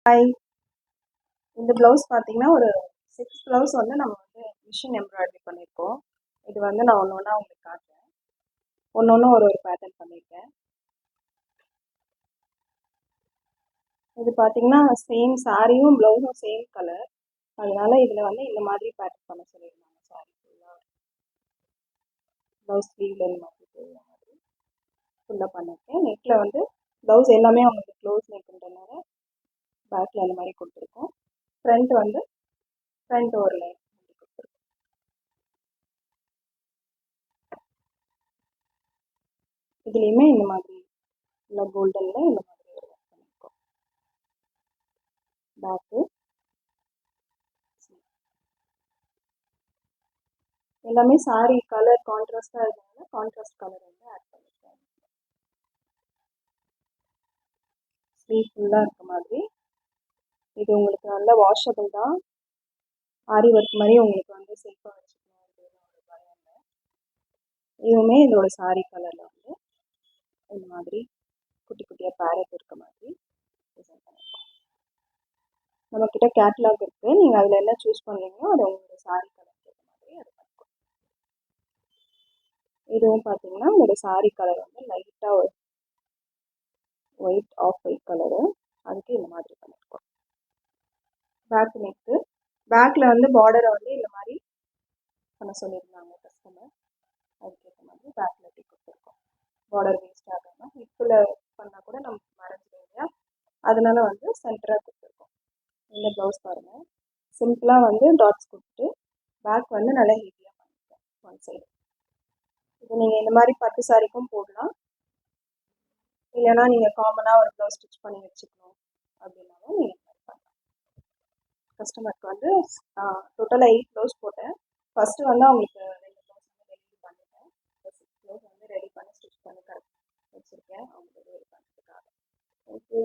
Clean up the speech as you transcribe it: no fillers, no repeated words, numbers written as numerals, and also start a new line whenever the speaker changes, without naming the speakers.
Hi. இந்த blouse பார்த்தீங்கன்னா, ஒரு 6 ப்ளவுஸ் வந்து நம்ம வந்து மிஷின் எம்ப்ராய்டரி பண்ணியிருக்கோம். இது வந்து நான் ஒன்று ஒன்றா உங்களுக்கு காட்டுறேன். ஒன்று ஒன்றும் ஒரு ஒரு பேட்டர்ன் பண்ணியிருக்கேன். இது பார்த்தீங்கன்னா, சேம் சாரியும் ப்ளவுஸும் சேம் கலர். அதனால இதில் வந்து இந்த மாதிரி பேட்டர்ன் பண்ண சொல்லியிருந்தாங்க. சாரி ஃபுல்லாக ப்ளவுஸ் ஸ்லீவில் இந்த மாதிரி தெரியுற மாதிரி ஃபுல்லாக பண்ணியிருக்கேன். நெக்கில் வந்து ப்ளவுஸ் எல்லாமே உங்களுக்கு க்ளோஸ் நெக்குன்றனால பேக்கில் அந்த மாதிரி கொடுத்துருக்கோம். ஃப்ரண்ட் வந்து ஃப்ரண்ட் ஒரு லைன் கொடுத்துருக்கோம். இதுலேயுமே இந்த மாதிரி இல்லை கோல்டனில் இந்த மாதிரி ஒரு ஒர்க் பண்ணியிருக்கோம். பேக்கு எல்லாமே சாரி கலர் கான்ட்ராஸ்டாக இருக்கிறதுனால கான்ட்ராஸ்ட் கலர் வந்து ஆட் பண்ணியிருக்கேன். ஸ்லீவ் ஃபுல்லாக இருக்க மாதிரி இது உங்களுக்கு நல்ல வாஷபிள் தான். ஆரி ஒர்க் மாதிரி உங்களுக்கு வந்து சேஃபாக வச்சுக்கணும் அப்படின்னு ஒரு பயம் இல்லை. இதுவுமே இதோட சாரி கலரில் வந்து இந்த மாதிரி குட்டி குட்டியாக பேரட் இருக்க மாதிரி டிசைன் பண்ணியிருக்கோம். நம்மக்கிட்ட கேட்லாக் இருக்குது. நீங்கள் அதில் என்ன சூஸ் பண்ணுறீங்களோ அதை உங்களோட சாரி கலருக்கு ஏற்ற மாதிரி அது பண்ணிக்கோங்க. இதுவும் பார்த்தீங்கன்னா உங்களோட சாரி கலர் வந்து லைட்டாக ஒரு ஒயிட் ஆஃப் ஒயிட் கலரு, அதுக்கு இந்த மாதிரி பண்ணியிருக்கோம். பேக் நெக்கு பேக்கில் வந்து பார்டரை வந்து இந்த மாதிரி பண்ண சொல்லியிருந்தாங்க கஸ்டமர். அதுக்கேற்ற மாதிரி பேக்கில் வெட்டி கொடுத்துருக்கோம். பார்டர் வேஸ்ட் ஆகாமல் ஹிப்பில் பண்ணால் கூட நமக்கு மறைஞ்சிடும் இல்லையா, அதனால வந்து சென்டராக கொடுத்துருக்கோம். இந்த ப்ளவுஸ் பாருங்கள், சிம்பிளாக வந்து டாட்ஸ் கொடுத்துட்டு பேக் வந்து நல்லா ஹெவியாக பண்ணியிருக்கேன் ஒன் சைடு. இது நீங்கள் இந்த மாதிரி 10 சாரிக்கும் போடலாம். இல்லைனா நீங்கள் காமனாக ஒரு ப்ளவுஸ் ஸ்டிச் பண்ணி வச்சுக்கணும் அப்படின்னாலும் நீங்கள் இந்த மாதிரி பண்ணலாம். கஸ்டமருக்கு வந்து டோட்டலாக 8 ப்ளவுஸ் போட்டேன். ஃபஸ்ட்டு வந்து அவங்களுக்கு 2 ப்ளவுஸ் வந்து டெலிவரி பண்ணிட்டேன். 6 ப்ளவுஸ் வந்து ரெடி பண்ணி ஸ்டிச் பண்ணி கரெக்ட் வச்சுருக்கேன் அவங்க டெலிவரி பண்ணுறதுக்காக. தேங்க்யூ.